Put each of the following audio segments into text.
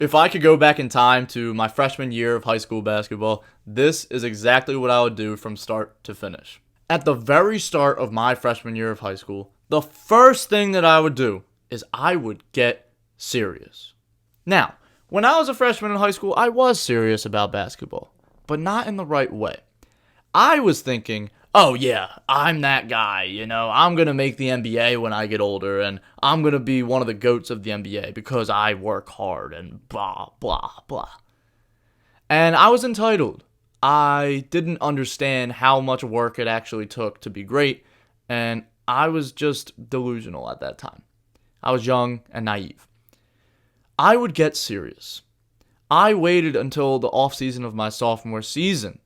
If I could go back in time to my freshman year of high school basketball, this is exactly what I would do from start to finish. At the very start of my freshman year of high school, the first thing that I would do is I would get serious. Now, when I was a freshman in high school, I was serious about basketball, but not in the right way. I was thinking, oh yeah, I'm that guy, I'm going to make the NBA when I get older, and I'm going to be one of the GOATs of the NBA because I work hard and blah, blah, blah. And I was entitled. I didn't understand how much work it actually took to be great, and I was just delusional at that time. I was young and naive. I would get serious. I waited until the off season of my sophomore season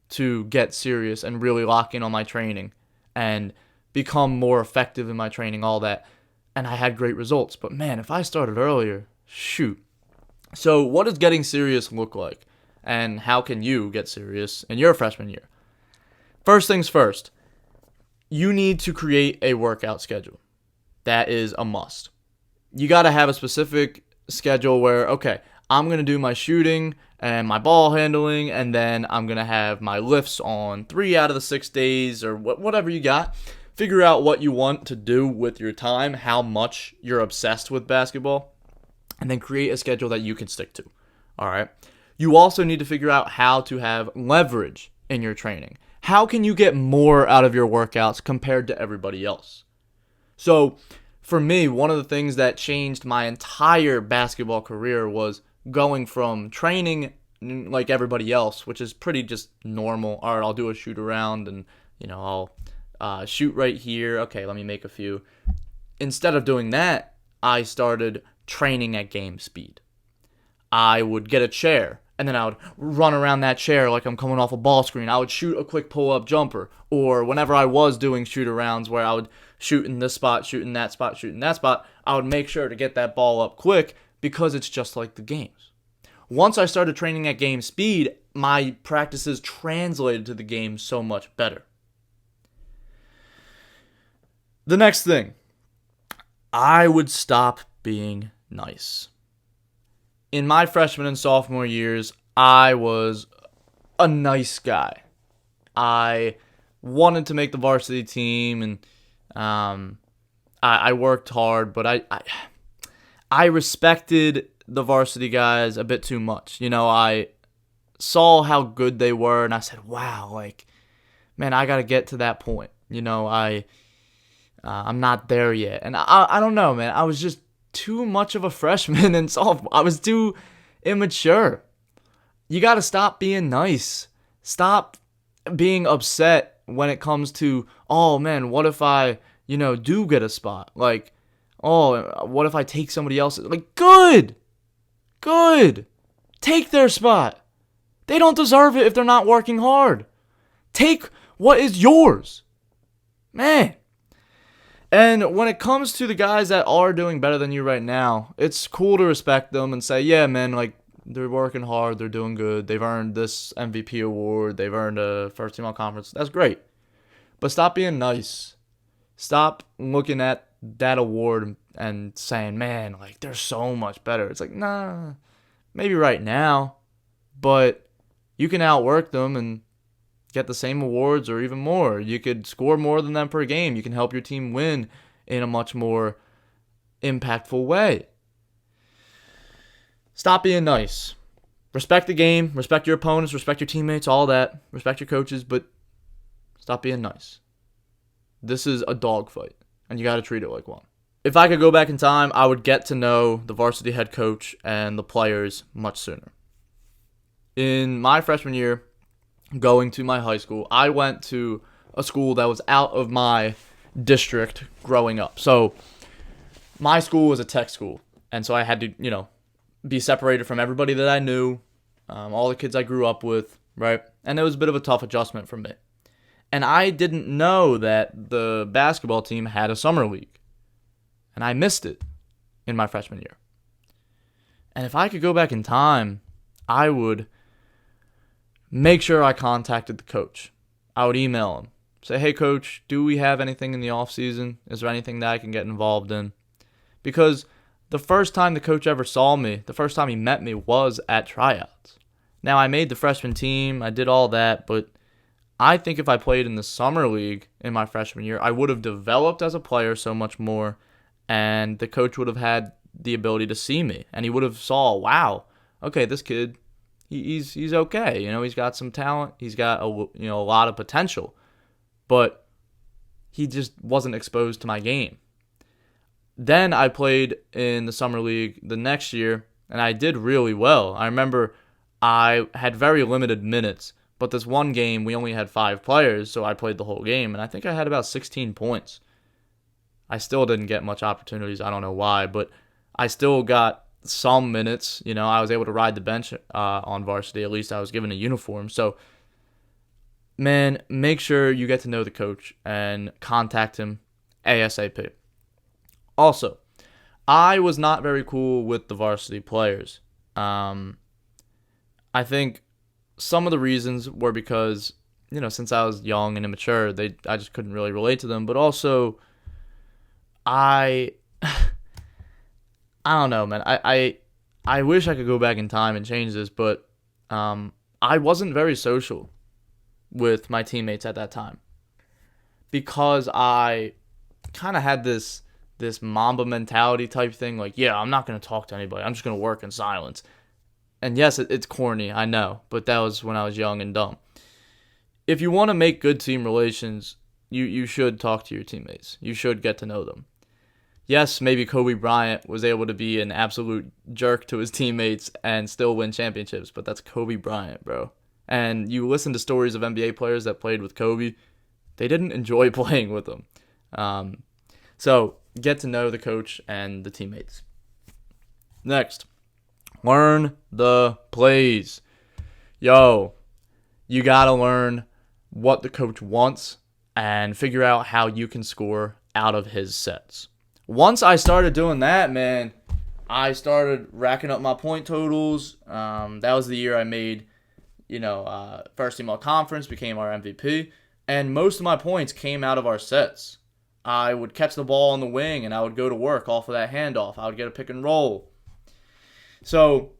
to get serious and really lock in on my training and become more effective in my training, all that. And I had great results. But man, if I started earlier, shoot. So what does getting serious look like? And how can you get serious in your freshman year? First things first, you need to create a workout schedule. That is a must. You got to have a specific schedule where, okay, I'm going to do my shooting and my ball handling, and then I'm going to have my lifts on 3 out of the 6 days or whatever you got. Figure out what you want to do with your time, how much you're obsessed with basketball, and then create a schedule that you can stick to. All right. You also need to figure out how to have leverage in your training. How can you get more out of your workouts compared to everybody else? So, for me, one of the things that changed my entire basketball career was going from training like everybody else, which is pretty just normal. All right, I'll do a shoot around and, I'll shoot right here. Okay, let me make a few. Instead of doing that, I started training at game speed. I would get a chair, and then I would run around that chair like I'm coming off a ball screen. I would shoot a quick pull-up jumper, or whenever I was doing shoot-arounds where I would shoot in this spot, shoot in that spot, shoot in that spot, I would make sure to get that ball up quick because it's just like the games. Once I started training at game speed, my practices translated to the game so much better. The next thing, I would stop being nice. In my freshman and sophomore years, I was a nice guy. I wanted to make the varsity team, and I worked hard, but I respected the varsity guys a bit too much. I saw how good they were, and I said, wow, man, I got to get to that point. I'm not there yet. And I don't know, man. I was just too much of a freshman and sophomore. I was too immature. You got to stop being nice. Stop being upset when it comes to, oh man, what if I, do get a spot? Oh, what if I take somebody else's? Good. Take their spot. They don't deserve it if they're not working hard. Take what is yours. Man. And when it comes to the guys that are doing better than you right now, it's cool to respect them and say, yeah, man, they're working hard, they're doing good, they've earned this MVP award, they've earned a first team all conference. That's great. But stop being nice. Stop looking at that award and saying, man, they're so much better. It's nah, maybe right now, but you can outwork them and get the same awards or even more. You could score more than them per game. You can help your team win in a much more impactful way. Stop being nice. Respect the game, respect your opponents, respect your teammates, all that. Respect your coaches, but stop being nice. This is a dogfight, and you got to treat it like one. If I could go back in time, I would get to know the varsity head coach and the players much sooner. In my freshman year, going to my high school, I went to a school that was out of my district growing up. So my school was a tech school, and so I had to, be separated from everybody that I knew, all the kids I grew up with, right? And it was a bit of a tough adjustment for me. And I didn't know that the basketball team had a summer league, and I missed it in my freshman year. And if I could go back in time, I would make sure I contacted the coach. I would email him. Say, hey, coach, do we have anything in the off season? Is there anything that I can get involved in? Because The first time the coach ever saw me, the first time he met me was at tryouts. Now, I made the freshman team, I did all that, but I think if I played in the summer league in my freshman year, I would have developed as a player so much more, and the coach would have had the ability to see me, and he would have saw, wow, okay, this kid, he's okay. He's got some talent, he's got a lot of potential, but he just wasn't exposed to my game. Then I played in the summer league the next year, and I did really well. I remember I had very limited minutes, but this one game we only had 5 players, so I played the whole game, and I think I had about 16 points. I still didn't get much opportunities. I don't know why, but I still got some minutes. I was able to ride the bench on varsity. At least I was given a uniform. So, man, make sure you get to know the coach and contact him ASAP. Also, I was not very cool with the varsity players. I think some of the reasons were because, since I was young and immature, I just couldn't really relate to them. But also, I don't know, man. I wish I could go back in time and change this, but I wasn't very social with my teammates at that time because I kind of had this Mamba mentality type thing. Like, yeah, I'm not going to talk to anybody. I'm just going to work in silence. And yes, it's corny, I know, but that was when I was young and dumb. If you want to make good team relations, you should talk to your teammates. You should get to know them. Yes, maybe Kobe Bryant was able to be an absolute jerk to his teammates and still win championships, but that's Kobe Bryant, bro. And you listen to stories of NBA players that played with Kobe, they didn't enjoy playing with him. So get to know the coach and the teammates. Next, learn the plays. You gotta learn what the coach wants and figure out how you can score out of his sets. Once I started doing that, man, I started racking up my point totals. That was the year I made, first team all conference, became our MVP, and most of my points came out of our sets. I would catch the ball on the wing, and I would go to work off of that handoff. I would get a pick and roll. So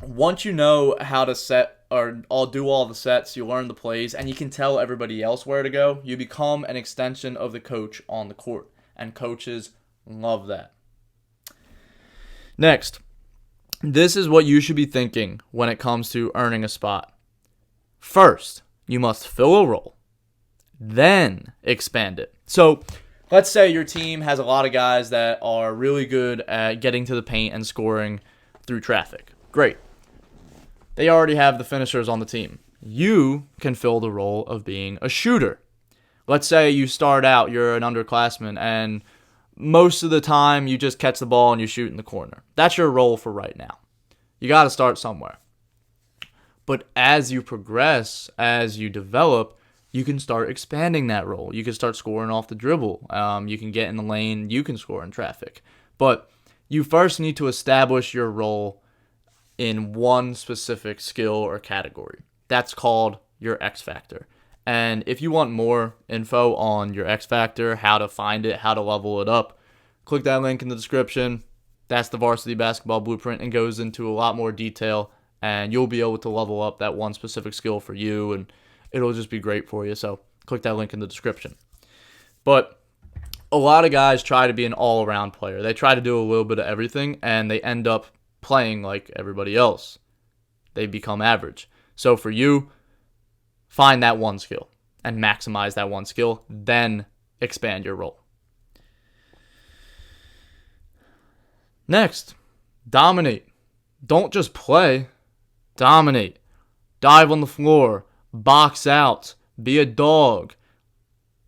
once you know how to set or I'll do all the sets, you learn the plays, and you can tell everybody else where to go. You become an extension of the coach on the court, and coaches love that. Next, this is what you should be thinking when it comes to earning a spot. First, you must fill a role, then expand it. So let's say your team has a lot of guys that are really good at getting to the paint and scoring through traffic. Great. They already have the finishers on the team. You can fill the role of being a shooter. Let's say you start out, you're an underclassman, and most of the time you just catch the ball and you shoot in the corner. That's your role for right now. You got to start somewhere. But as you progress, as you develop, you can start expanding that role. You can start scoring off the dribble. You can get in the lane. You can score in traffic. But you first need to establish your role in one specific skill or category. That's called your X Factor. And if you want more info on your X Factor, how to find it, how to level it up, click that link in the description. That's the Varsity Basketball Blueprint and goes into a lot more detail, and you'll be able to level up that one specific skill for you, and it'll just be great for you. So click that link in the description. But a lot of guys try to be an all-around player. They try to do a little bit of everything, and they end up playing like everybody else. They become average. So for you, find that one skill and maximize that one skill, then expand your role. Next, dominate. Don't just play, dominate. Dive on the floor, box out, be a dog.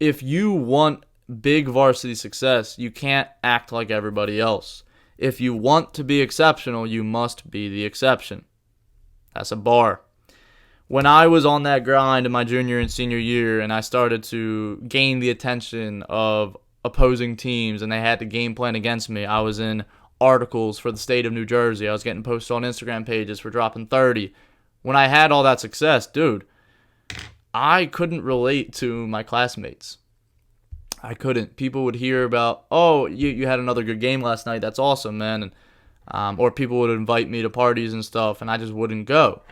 If you want big varsity success, you can't act like everybody else. If you want to be exceptional, you must be the exception. That's a bar. When I was on that grind in my junior and senior year and I started to gain the attention of opposing teams and they had to game plan against me, I was in articles for the state of New Jersey. I was getting posted on Instagram pages for dropping 30. When I had all that success, dude, I couldn't relate to my classmates. I couldn't. People would hear about, oh, you had another good game last night. That's awesome, man. And or people would invite me to parties and stuff, and I just wouldn't go.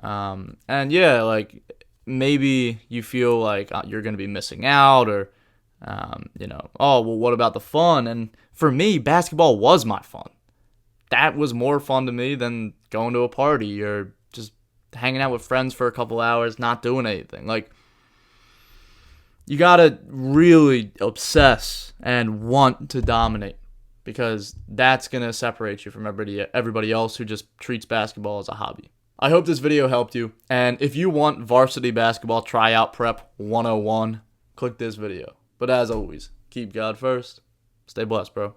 And yeah, like maybe you feel like you're gonna be missing out, or oh well, what about the fun? And for me, basketball was my fun. That was more fun to me than going to a party or just hanging out with friends for a couple hours, not doing anything. Like, you gotta really obsess and want to dominate, because that's gonna separate you from everybody else who just treats basketball as a hobby. I hope this video helped you, and if you want varsity basketball tryout prep 101, click this video. But as always, keep God first. Stay blessed, bro.